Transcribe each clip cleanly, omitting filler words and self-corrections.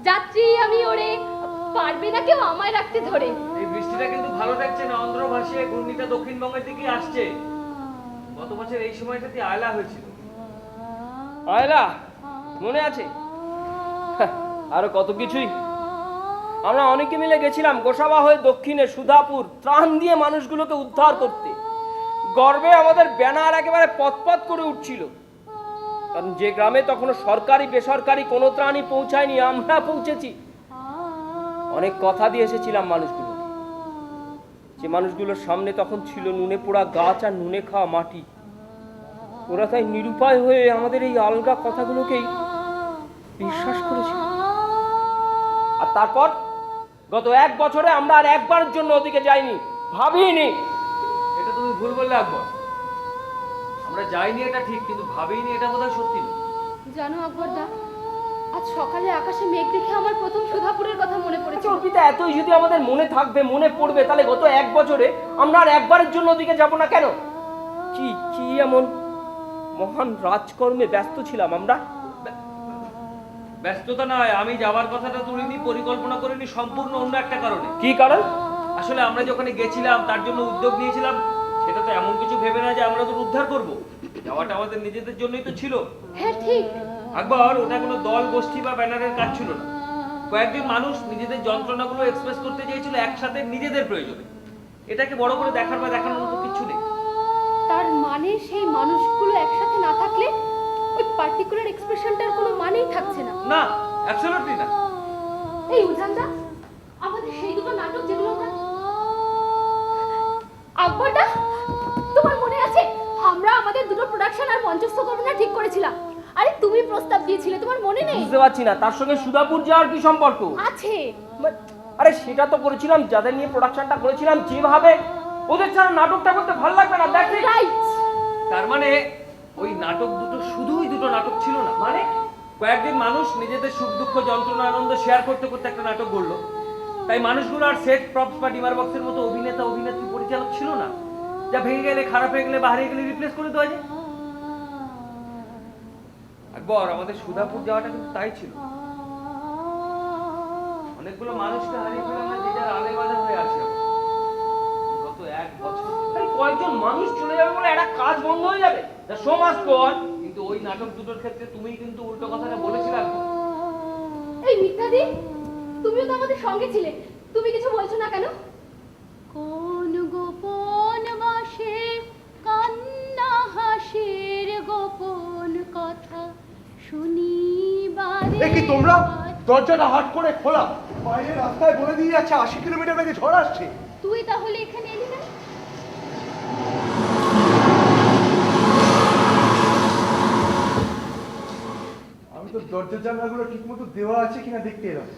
যাত্রী আমি ওরে, পারবে না কেউ আমায় রাখতে ধরে। এই বৃষ্টিটা কিন্তু ভালো লাগছে না, অন্ধ্র ভাসিয়ে ঘূর্ণিটা দক্ষিণবঙ্গের দিকে আসছে। গত বছর এই সময়টাতে আয়লা হয়েছিল। আয়লা মনে আছে? আরো কত কিছুই। আমরা অনেকে মিলে গেছিলাম গোসাবা হয়ে দক্ষিণে সুধাপুর, ত্রাণ দিয়ে মানুষগুলোকে উদ্ধার করতে। গর্বে আমাদের ব্যানার একেবারে পতপত করে উঠছিল, কারণ যে গ্রামে তখনো সরকারি বেসরকারি কোনো ত্রাণই পৌঁছায়নি, আমরা পৌঁছেছি। অনেক কথা দিয়ে এসেছিলাম মানুষগুলো, যে মানুষগুলোর সামনে তখন ছিল নুনে পোড়া গাছ আর নুনে খাওয়া মাটি। ওরা তাই নিরুপায় হয়ে আমাদের এই আলগা কথাগুলোকেই বিশ্বাস করেছিল। আর তারপর গত 1 বছরে আমরা আর একবারের জন্য ওদিকে যাইনি, ভাবিনি। এটা তুমি ভুল বললে আকবর। আমরা যাইনি এটা ঠিক, কিন্তু ভাবিনি এটা বোধহয় সত্যি না। জানো আকবরদা, আজ সকালে আকাশে মেঘ দেখে আমার প্রথম সুধাপুরের কথা মনে পড়েছে। অর্পিতা, এতই যদি আমাদের মনে থাকবে, মনে পড়বে, তাহলে গত 1 বছরে আমরা আর একবারের জন্য ওদিকে যাব না কেন? কি কি এমন মহান রাজকর্মে ব্যস্ত ছিলাম আমরা? ব্যস্ততা নয়, আমি যাবার কথাটা তুলিনি, পরিকল্পনা করিনি সম্পূর্ণ অন্য একটা কারণে। কি কারণ? আসলে আমরা যখন গেছিলাম তার জন্য উদ্যোগ নিয়েছিলাম, সেটা তো এমন কিছু ভেবে না যে আমরা তো উদ্ধার করব। যাওয়াটা আমাদের নিজেদের জন্যই তো ছিল। হ্যাঁ ঠিক আকবর, ওটা কোনো দল গোষ্ঠী বা ব্যানারের কাজ ছিল না। কয়েকজন মানুষ নিজেদের যন্ত্রণাগুলো এক্সপ্রেস করতে চেয়েছিল একসাথে নিজেদের প্রয়োজনে। এটাকে বড় করে দেখার বা দেখানোর মতো কিছু নেই। তার মানে সেই মানুষগুলো একসাথে না থাকলে ওই পার্টিকুলার এক্সপ্রেশনটার কোনো মানেই থাকছে না। না, অ্যাবসলিউটলি না। এই উজানদা, আমাদের সেই দুটো নাটক যেগুলো আকবরদা, তোমার মনে আছে আমরা আমাদের দুটো প্রোডাকশন আর মঞ্চস্থকরণ ঠিক করেছিলাম? আরে তুমি প্রস্তাব দিয়েছিলে, তোমার মনে নেই? বুঝতে পারছি না তার সঙ্গে সুধাপুর যাওয়ার কি সম্পর্ক আছে। আরে সেটা তো করেছিলাম, যাদের নিয়ে প্রোডাকশনটা করেছিলাম যেভাবে, ওদের ছাড়া নাটকটা করতে ভালো লাগবে না। দেখ, রাইট। তার মানে ওই নাটক দুটো শুধুই দুটো নাটক ছিল না, মানে কয়েকদিন মানুষ নিজেদের সুখ দুঃখ যন্ত্রণা আনন্দ শেয়ার করতে করতে একটা নাটক গড়লো। তাই মানুষগুলো আর সেট প্রপস বা ডিমার বক্সের মতো অভিনেতা অভিনেত্রী পরিচালক ছিল না, যা ভেঙে গেলে, খারাপ হয়ে গেলে বা হারিয়ে গেলে রিপ্লেস করে দেওয়া যায়। আকবর, আমাদের সুধাপুর যাওয়াটা কিন্তু তাই ছিল। অনেকগুলো মানুষকে হারিয়ে ফেলে আমরা যে যার আলে বাধা হয়ে আসি। গত 1 বছর কয়েকজন মানুষ চলে যাবে বলে একটা কাজ বন্ধ হয়ে যাবে? সমাজ পর কিন্তু ওই নাটক দুটোর ক্ষেত্রে তুমি কিন্তু উল্টো কথাটা বলেছিলে। এই মিথ্যাদি, তুমিও তো আমাদের সঙ্গে ছিলে, তুমি কিছু বলছো না কেন? কোন গোপন বাসে কান্না হাসির গোপন কথা শুনিবারে। এ কি তোমরা? দরজাটা হাট করে খোলা, বাইরে রাস্তায় বলে দিয়ে যাচ্ছে 80 কিলোমিটার বেগে ঝড় আসছে। তুই তাহলে এখানে এলি না? আমি তো দরজার জানলাগুলো ঠিক মতো দেওয়া আছে কিনা দেখতে এলাম।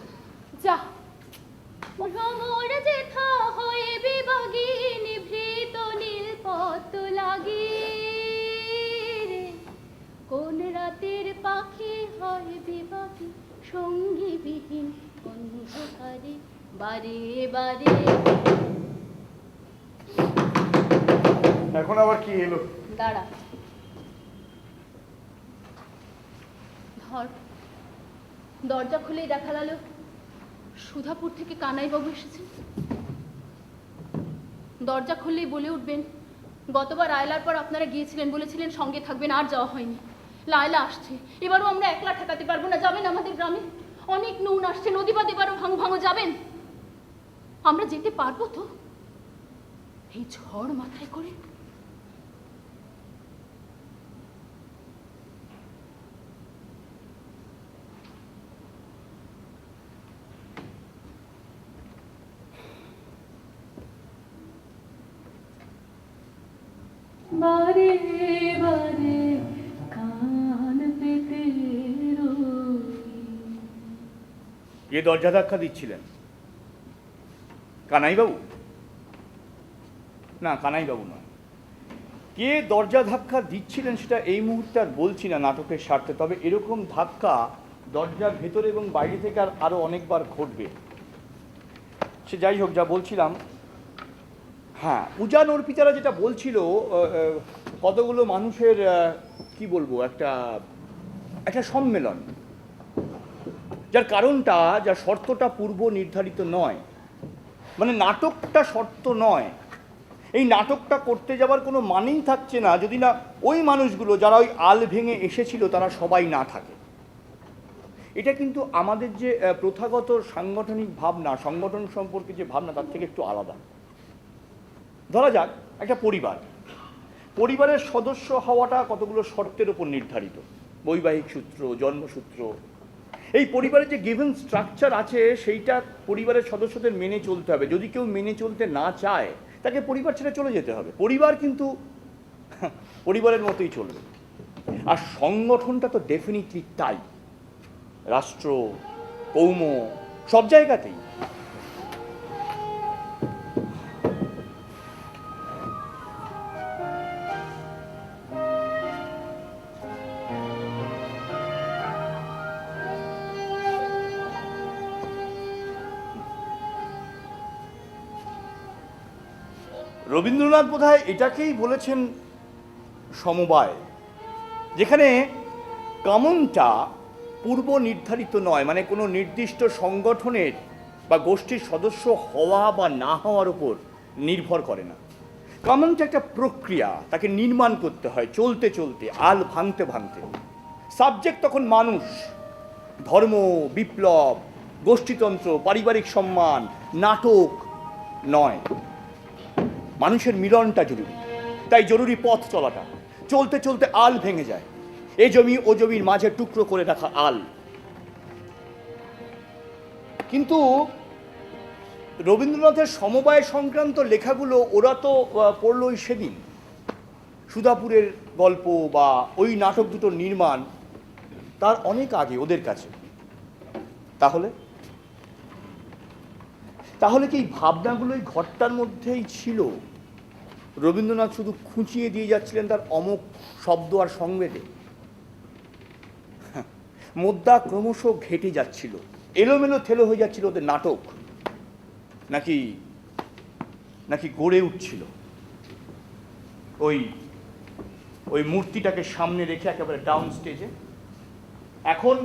যা। ভ্রমর যেথা হয়ে বিভাগী নিভৃত নীল পথ লাগি রে, কোন রাতের পাখি হয় বিভাগী সঙ্গী বিহীন অন্ধকারে বারে বারে। এখন আবার কি এলো? দাঁড়া, ধর। দরজা খুলেই দেখা গেল সুধাপুর থেকে কানাইবাবু এসেছেন। দরজা খুললেই বলে উঠবেন, গতবার আয়লার পর আপনারা গিয়েছিলেন, বলেছিলেন সঙ্গে থাকবেন, আর যাওয়া হয়নি। লায়লা আসছে, এবারও আমরা একলা ঠেকাতে পারবো না, যাবেন আমাদের গ্রামে? অনেক নুন আসছে, নদী বাদ এবারও ভাঙো ভাঙো, যাবেন? আমরা যেতে পারবো তো এই ঝড় মাথায় করে? বারে বারে কান পেতে কে দরজা ধাক্কা দিচ্ছিলেন? কানাইবাবু? না, কানাইবাবু নয়। কে দরজা ধাক্কা দিচ্ছিলেন সেটা এই মুহূর্তে আর বলছি না নাটকের স্বার্থে, তবে এরকম ধাক্কা দরজার ভেতরে এবং বাইরে থেকে আরও অনেকবার ঘটবে। সে যাই হোক, যা বলছিলাম, হ্যাঁ, উজান অর্পিতারা যেটা বলছিল, কতগুলো মানুষের কি বলবো, একটা সম্মেলন। যার কারণটা, যার শর্তটা পূর্ব নির্ধারিত নয়, মানে নাটকটা শর্ত নয়। এই নাটকটা করতে যাবার কোনো মানেই থাকছে না যদি না ওই মানুষগুলো যারা ওই আল ভেঙে এসেছিল তারা সবাই না থাকে। এটা কিন্তু আমাদের যে প্রথাগত সাংগঠনিক ভাবনা, সংগঠন সম্পর্কে যে ভাবনা, তার থেকে একটু আলাদা। ধরা যাক একটা পরিবারের সদস্য হওয়াটা কতগুলো শর্তের উপর নির্ধারিত, বৈবাহিক সূত্র, জন্মসূত্র। এই পরিবারের যে গিভেন স্ট্রাকচার আছে সেইটা পরিবারের সদস্যদের মেনে চলতে হবে। যদি কেউ মেনে চলতে না চায় তাকে পরিবার ছেড়ে চলে যেতে হবে। পরিবার কিন্তু পরিবারের মতোই চলবে। আর সংগঠনটা তো ডেফিনিটলি তাই, রাষ্ট্র, কৌম, সব জায়গাতেই। রবীন্দ্রনাথ বোধহয় এটাকেই বলেছেন সমবায়, যেখানে কমনটা পূর্ব নির্ধারিত নয়, মানে কোনো নির্দিষ্ট সংগঠনের বা গোষ্ঠীর সদস্য হওয়া বা না হওয়ার উপর নির্ভর করে না। কমনটা একটা প্রক্রিয়া, তাকে নির্মাণ করতে হয় চলতে চলতে, আল ভাঙতে ভাঙতে। সাবজেক্ট তখন মানুষ, ধর্ম, বিপ্লব, গোষ্ঠীতন্ত্র, পারিবারিক সম্মান, নাটক নয়। মানুষের মিলনটা জরুরি, তাই জরুরি পথ চলাটা। চলতে চলতে আল ভেঙে যায়, এ জমি ও জমির মাঝে টুকরো করে রাখা আল। কিন্তু রবীন্দ্রনাথের সমবায় সংক্রান্ত লেখাগুলো ওরা তো পড়লই সেদিন। সুধাপুরের গল্প বা ওই নাটক দুটোর নির্মাণ তার অনেক আগে ওদের কাছে। তাহলে কি এই ভাবনাগুলোই ঘরটার মধ্যেই ছিল? রবীন্দ্রনাথ শুধু খুঁচিয়ে দিয়ে যাচ্ছিলেন তার অমোঘ শব্দ আর সংবেদে? মোদ্দা ক্রমশ ঘেটে যাচ্ছিল, এলোমেলো থেলো হয়ে যাচ্ছিল ওদের নাটক, নাকি গড়ে উঠছিল ওই মূর্তিটাকে সামনে রেখে একেবারে ডাউন স্টেজে? এখন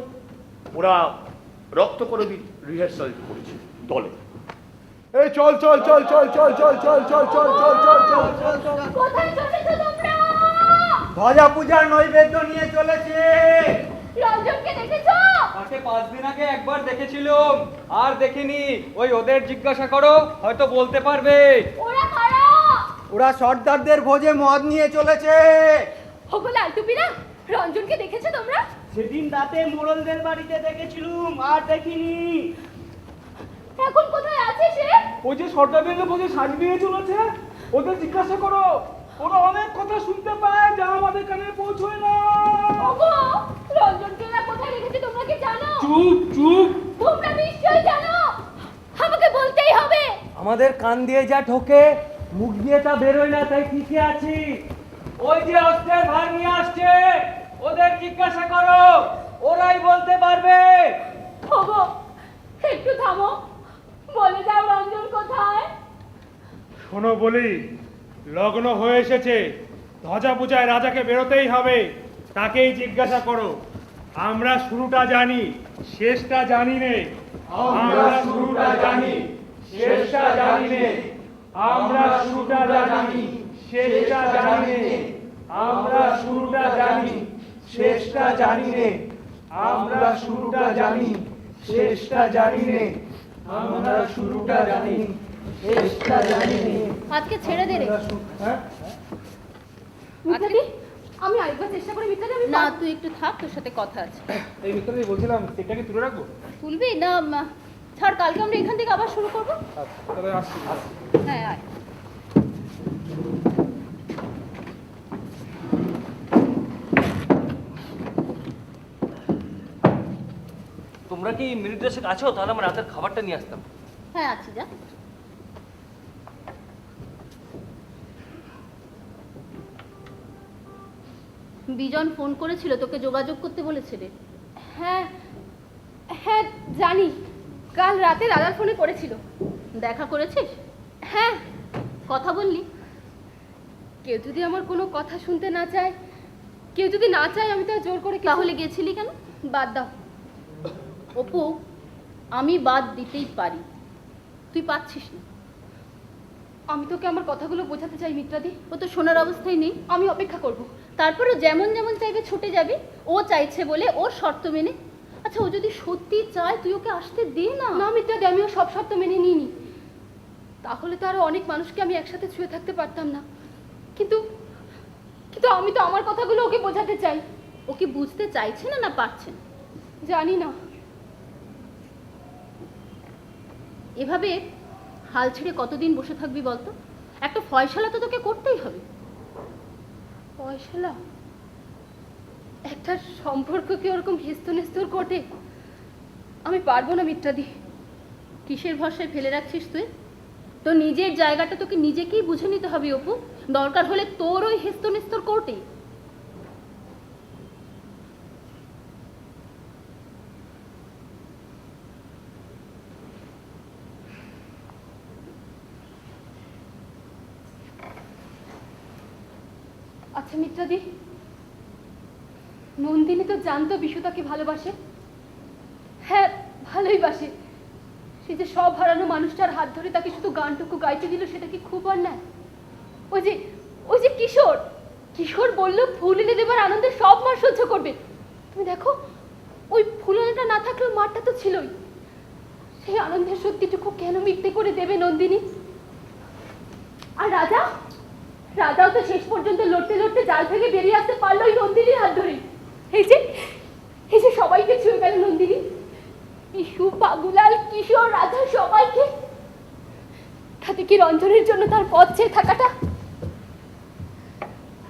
ওরা রক্তকরবী রিহার্সাল করেছে দলে। এই চল চল চল চল চল চল চল চল চল চল চল চল চল। কোথায় চলেছো তোমরা? ধ্বজা পূজার নৈবেদ্য নিয়ে চলেছে। রঞ্জনকে দেখেছো? তাকে 5 দিন আগে একবার দেখেছিলাম, আর দেখিনি। ওই ওদের জিজ্ঞাসা করো, হয়তো বলতে পারবে। ওরা কারা? ওরা সর্দারদের ভোজে মদ নিয়ে চলেছে। ওগো লালটুপিরা, রঞ্জনকে দেখেছো তোমরা? সেদিন রাতে মোড়লদের বাড়িতে দেখেছিলুম, আর দেখিনি। এখন কোথায় আছে সে? ওই যে সর্দারদের ভোজে সাজ নিয়ে চলেছে, ওদের জিজ্ঞাসা করো। ওরা অনেক কথা শুনতে পায় যা আমাদের কানে পৌঁছয় না। ওগো, রঞ্জনকে ওরা কোথায় রেখেছে তোমরা কি জানো? চুপ চুপ। তোমরা নিশ্চয়ই জানো, আমাকে বলতেই হবে। আমাদের কান দিয়ে যা ঢোকে মুখ দিয়ে তা বেরোয় না, তাই ঠিকই আছি। ওই যে অস্ত্রের ভার নিয়ে আসছে, ওদের জিজ্ঞাসা করো, ওরাই বলতে পারবে। ওগো, একটু থামো, বলে দাও রঞ্জন কোথায়? শোনো বলি, লগ্ন হয়ে এসেছে, ধ্বজা পূজায় রাজাকে বেরোতেই হবে, তাকেই জিজ্ঞাসা করো। আমরা শুরুটা জানি, শেষটা জানি নে। আমরা শুরুটা জানি, শেষটা জানি নে। আমরা শুরুটা জানি, শেষটা জানি নে। আমরা শুরুটা জানি, শেষটা জানি নে। আমরা শুরুটা জানি, শেষটা জানি নে। আমরা শুরুটা জানি, শেষটা জানি নে। আজকে ছেড়ে দে রে। হ্যাঁ? মিতাদি, আমি আরেকবার চেষ্টা করে মিতাদি। আমি না, তুই একটু থাক, তোর সাথে কথা আছে। এই মিত্রই বলছিলাম, সেটাকে তুলে রাখবো। তুলবি না? ছাড়, কালকে আমরা এখান থেকে আবার শুরু করবো। আচ্ছা, তবে আসছি। হ্যাঁ, আয়। তোমরা কি মিনিট 10 আছো? তাহলে আমার রাতের খাবারটা নিয়ে আসতাম। হ্যাঁ, আছি, যা। বিজন ফোন করেছিল, তোকে যোগাযোগ করতে বলেছিল। হ্যাঁ হ্যাঁ, জানি। কাল রাতে দাদার ফোনে করেছিল। দেখা করেছিস? হ্যাঁ। কথা বললি? কেউ যদি আমার কোনো কথা শুনতে না চায়, কেউ যদি না চায়, আমি তো জোর করে। তাহলে গেছিলি কেন? বাদ দাও। অপু, আমি বাদ দিতেই পারি, তুই পাচ্ছিস না। আমি তোকে আমার কথাগুলো বোঝাতে চাই মিত্রাদি। ও তো শোনার অবস্থায় নেই। আমি অপেক্ষা করব, তারপরে যেমন যেমন চাইবে ছুটে যাবে। ও চাইছে বলে ওর শর্ত মেনে। আচ্ছা, ও যদি সত্যি চায় তুই ওকে আসতে দে না। না মিত্রাদি, আমিও সব শর্ত মেনে নিইনি। তাহলে তো আরো অনেক মানুষকে আমি একসাথে ছুঁয়ে থাকতে পারতাম না। কিন্তু কিন্তু আমি তো আমার কথাগুলো ওকে বোঝাতে চাই। ওকে বুঝতে চাইছে না, না পারছে না, জানি না। এভাবে হাল ছেড়ে কতদিন বসে থাকবি বলতো? একটা ফয়সালা তো তোকে করতেই হবে। ফয়সালা? একটা সম্পর্ককে ওরকম হেস্তনেস্তর কোটে আমি পারবো না মিত্রাদি। কিসের ভরসায় ফেলে রাখছিস তুই? তো নিজের জায়গাটা তোকে নিজেকেই বুঝে নিতে হবে অপু। দরকার হলে তোর ওই হেস্তনেস্তর কোটে। আচ্ছা মিত্রাদি, নন্দিনী তো জানতো বিশু তাকে ভালোবাসে। হ্যাঁ, ভালোই বাসে। সে যে সব হারানো মানুষটার হাত ধরে তাকে শুধু গানটুকু গাইতে দিল, সেটা কি খুব অন্যায়? ওই যে কিশোর কিশোর বললো ফুল এনে দেবার আনন্দে সব মার সহ্য করবে। তুমি দেখো, ওই ফুল এনেটা না থাকলেও মারটা তো ছিলই। সেই আনন্দের সত্যিটুকু কেন মিথ্যে করে দেবে নন্দিনী? আর রাজাও তো শেষ পর্যন্ত লড়তে লড়তে জাল থেকে বেরিয়ে আসতে পারলো ওই নন্দিনীর হাত ধরে। এই যে সবাইকে ছুঁয়ে গেল নন্দিনী। বিশু, বাবুলাল, কিশোর, রাজা, সবাইকে। তাতে কি রঞ্জনের জন্য তার পথ চেয়ে থাকাটা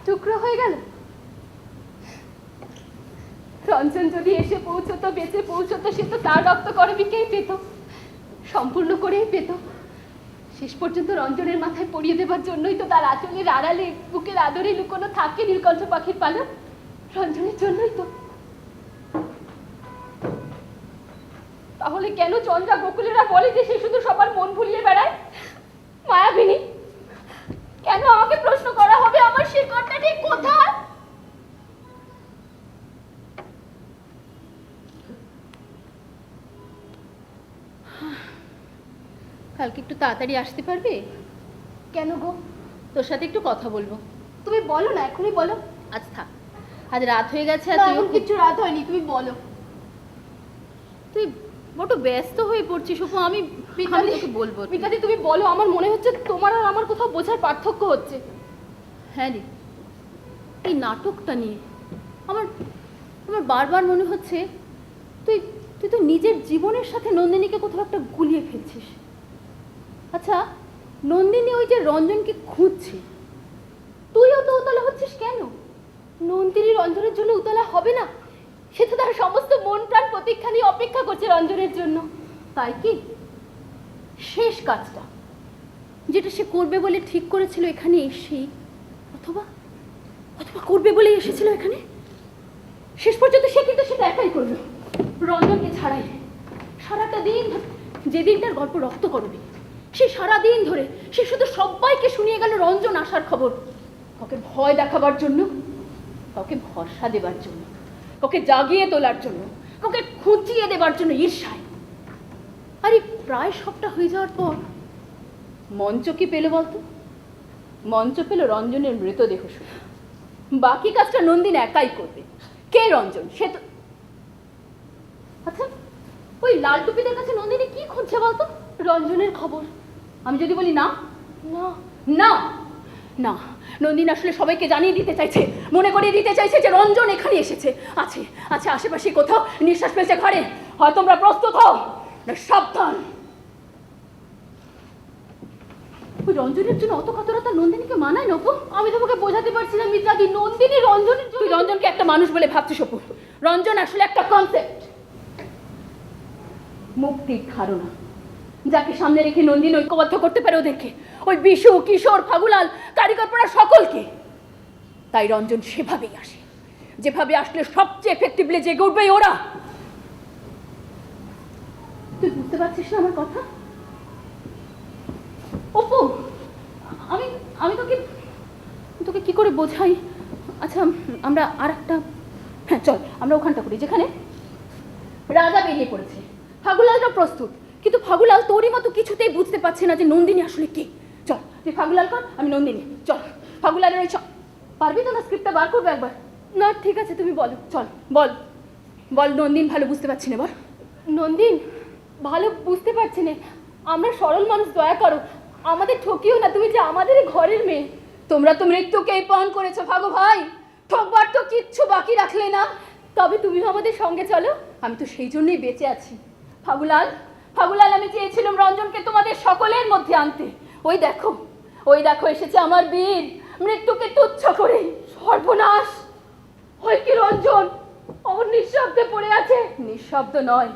টুকরো হয়ে গেল? রঞ্জন যদি এসে পৌঁছতো, বেঁচে পৌঁছতো, সে তো তার রক্ত করবিকেই পেত, সম্পূর্ণ করেই পেত। শেষ পর্যন্ত রঞ্জনের মাথায় পরিয়ে দেবার জন্যই তো তার আঁচলের আড়ালে, বুকের আদরে লুকোনো থাকে নীলকণ্ঠ পাখির পালক। রঞ্জনের জন্যই তো। তাহলে কেন চন্দ্রা গোকুলেরা বলে যে সে শুধু সবার মন ভুলিয়ে বেড়ায়? মায়াবিনী, কেন আমাকে প্রশ্ন করা হবে আমার শিকড়টা ঠিক কোথায়? কালকে একটু তাড়াতাড়ি আসতে পারবে? কেন গো? তোর সাথে একটু কথা বলবো। তুমি বলো না, এখনই বলো। আজ থাক, আজ রাত হয়ে গেছে। আর তুইও কিছু রাত হয়নি, তুমি বলো। তুই বড় ব্যস্ত হয়ে পড়ছিস অপু। আমি তোকে বলবো। মিতাদি, তুমি বলো। আমার মনে হচ্ছে তোমার আর আমার কোথাও বোঝার পার্থক্য হচ্ছে। হ্যাঁ রে, এই নাটকটা নিয়ে আমার বারবার মনে হচ্ছে তুই তো নিজের জীবনের সাথে নন্দিনীকে কোথাও একটা গুলিয়ে ফেলছিস। আচ্ছা, নন্দিনী ওই যে রঞ্জনকে খুঁজছে, তুইও তো উতলা হচ্ছিস কেন? নন্দিনী রঞ্জনের জন্য উতলা হবে না? সে তো তার সমস্ত মন প্রাণ প্রতীক্ষা নিয়ে অপেক্ষা করছে রঞ্জনের জন্য। তাই কি শেষ কাজটা যেটা সে করবে বলে ঠিক করেছিল এখানে এসেই, অথবা করবে বলে এসেছিল এখানে, শেষ পর্যন্ত সে কিন্তু সেটা একাই করলো, রঞ্জনকে ছাড়াই। সারাটা দিন যেদিন তার গল্প রক্ত করবে, সে সারাদিন ধরে সে শুধু সবাইকে শুনিয়ে গেল রঞ্জন আসার খবর। কাউকে ভয় দেখাবার জন্য, কাউকে ভরসা দেবার জন্য, কাউকে জাগিয়ে তোলার জন্য, কাউকে খুঁচিয়ে দেবার জন্য ঈর্ষায়। আরে প্রায় সবটা হয়ে যাওয়ার পর মঞ্চ কি পেল বলতো? মঞ্চ পেল রঞ্জনের মৃতদেহ শুধু। বাকি কাজটা নন্দিনী একাই করবে। কে রঞ্জন? সে তো। আচ্ছা, ওই লাল টুপিদের কাছে নন্দিনী কি খুঁজছে বলতো? রঞ্জনের খবর। আমি যদি বলি না না না না, নন্দিনী আসলে সবাইকে জানিয়ে দিতে চাইছে, মনে করিয়ে দিতে চাইছে যে রঞ্জন এখানে এসেছে, আছে আছে আশেপাশে কোথাও, নিঃশ্বাস ফেলছে ঘরে। হয় তোমরা প্রস্তুত হও, না সাবধান। ওই রঞ্জনের জন্য অত কাতরতা নন্দিনীকে মানায় না অপু? আমি তোমাকে বোঝাতে পারছি না মিত্রাদি। নন্দিনী রঞ্জনের জন্য। তুই রঞ্জনকে একটা মানুষ বলে ভাবছিস অপু। রঞ্জন আসলে একটা কনসেপ্ট, মুক্তির ধারণা, যাকে সামনে রেখে নন্দিনী ঐক্যবদ্ধ করতে পারে ওদেরকে, ওই বিশু, কিশোর, ফাগুলাল, কারিগরপাড়া সকলকে। তাই রঞ্জন সেভাবেই আসে, যেভাবে আসলে সবচেয়ে এফেক্টিভলি জেগে উঠবে ওরা। তুই বুঝতে পারছিস না আমার কথা অপু? আমি তোকে কি করে বোঝাই? আচ্ছা, আমরা আর একটা, হ্যাঁ চল আমরা ওখানটা করি যেখানে রাজা বেরিয়ে পড়েছে, ফাগুলালটা প্রস্তুত, কিন্তু ফাগুলাল তোরই মতো কিছুতেই বুঝতে পারছে না যে নন্দিনী আসলে কে। চল তুই ফাগুলাল কর, আমি নন্দিনী। চল ফাগুলালের ওই পারবি তো না স্ক্রিপ্টটা বার করবে একবার? না ঠিক আছে তুমি বলো, চল বল বল। নন্দিন ভালো বুঝতে পারছি না, বল। নন্দিন ভালো বুঝতে পারছি না, আমরা সরল মানুষ, দয়া করো, আমাদের ঠকিও না, তুমি যে আমাদের ঘরের মেয়ে। তোমরা তো মৃত্যুকেই পণ করেছো ফাগু ভাই, ঠকবার তো কিচ্ছু বাকি রাখলে না। তবে তুমিও আমাদের সঙ্গে চলো, আমি তো সেই জন্যই বেঁচে আছি। ফাগুলাল, ফাগুলাল, আমি চেয়েছিলাম রঞ্জনকে তোমাদের সকলের মধ্যে আনতে। ওই দেখো, ওই দেখো এসেছে আমার বীর, মৃত্যুকে তুচ্ছ করে। সর্বনাশ, ওই কি রঞ্জন অমর নিঃশব্দে পড়ে আছে। নিঃশব্দ নয়,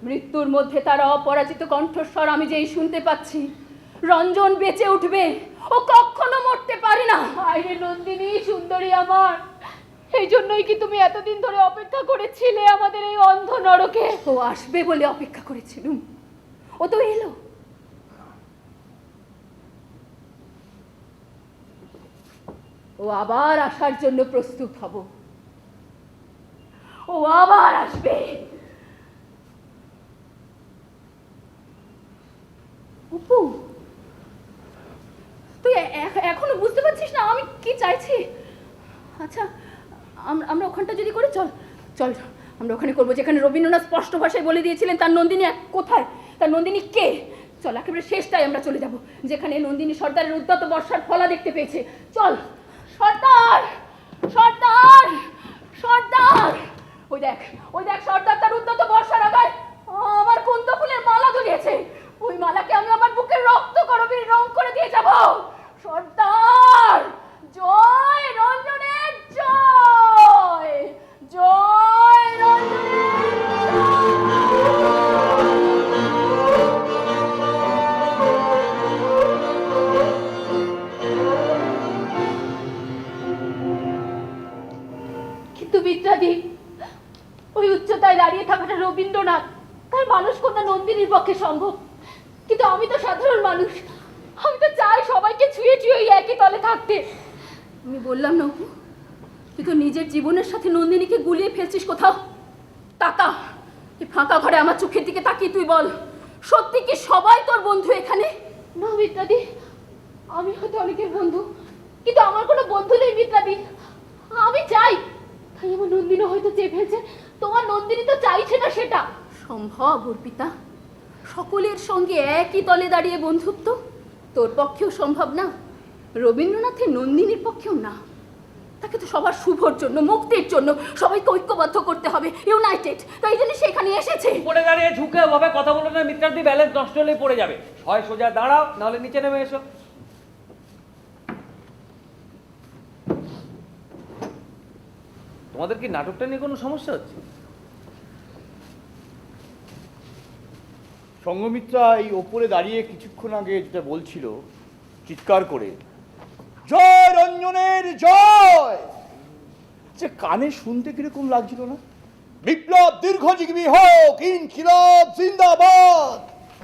মৃত্যুর মধ্যে তার অপরাজিত কণ্ঠস্বর আমি যেই শুনতে পাচ্ছি। রঞ্জন বেঁচে উঠবে, ও কখনো মরতে পারে না। আরে নন্দিনী সুন্দরী আমার, এই জন্যই কি তুমি এতদিন ধরে অপেক্ষা করেছিলে আমাদের এই অন্ধ নরকে? ও আসবে বলে অপেক্ষা করেছিলুম, ও তো এলো। ও আবার আসার জন্য প্রস্তুত হব, ও আবার আসবে। অপু, তুই এখনো বুঝতে পারছিস না আমি কি চাইছি? আচ্ছা আমরা ওখানটা যদি করি, চল চল আমরা ওখানে করবো যেখানে রবীন্দ্রনাথ স্পষ্ট ভাষায় বলে দিয়েছিলেন তার নন্দিনী কোথায়, তার নন্দিনী কে। চল একেবারে শেষটাই আমরা চলে যাব, যেখানে নন্দিনী সর্দারের উদ্যত বর্ষার ফলা দেখতে পেয়েছে। চল। সর্দার, সর্দার, সর্দার, ওই দেখ, ওই দেখ সর্দার তার উদ্যত বর্ষার আগায় আমার কুন্দ ফুলের মালা ঝুলিয়েছে। ওই মালাকে আমি আমার বুকের রক্ত করবীর রং করে দিয়ে যাব। সর্দার, জয় রঞ্জনের জয়, জয় রঞ্জনের কিন্তু মিত্রাদি, ওই উচ্চতায় দাঁড়িয়ে থাকাটা রবীন্দ্রনাথ তার মানুষ কন্যা নন্দিনীর পক্ষে সম্ভব, কিন্তু আমি তো সাধারণ মানুষ, আমি তো চাই সবাইকে ছুঁয়ে ছুঁয়ে ওই একই তলে থাকতে। আমি বললাম না অপু, তুই তো নিজের জীবনের সাথে নন্দিনীকে গুলিয়ে ফেলছিস কোথাও। তাকা, এই ফাঁকা ঘরে আমার চোখের দিকে তাকিয়ে তুই বল, সত্যি কি সবাই তোর বন্ধু এখানে? না মিত্রাদি, আমি হয়তো অনেকের বন্ধু, কিন্তু আমার কোনো বন্ধু নেই মিত্রাদি। আমি চাই, তাই আমার নন্দিনী হয়তো চেয়ে ফেলছে, তোমার নন্দিনী তো চাইছে না সেটা। সম্ভব অর্পিতা, সকলের সঙ্গে একই তলে দাঁড়িয়ে বন্ধুত্ব তোর পক্ষেও সম্ভব না, রবীন্দ্রনাথের নন্দিনীর পক্ষেও না। তাকে তো সবার শুভর জন্য, মুক্তির জন্য সবাইকে ঐক্যবদ্ধ করতে হবে, ইউনাইটেড। তাই জন্য সেখানে এসেছে। উপরে দাঁড়িয়ে ঝুঁকে ভাবে কথা বলে না মিত্রাদি, ব্যালেন্স নষ্ট হলেই পড়ে যাবে। হয় সোজা দাঁড়াও, নাহলে নিচে নেমে এসো। তোমাদের কি নাটকটা নিয়ে কোনো সমস্যা হচ্ছে? সঙ্গমিত্রা এই ওপরে দাঁড়িয়ে কিছুক্ষণ আগে যেটা বলছিল চিৎকার করে, জয় রঞ্জনের জয়, যে কানে শুনতে কিরকম লাগছিল না? বিপ্লব দীর্ঘজীবী হোক, ইনকিলাব জিন্দাবাদ।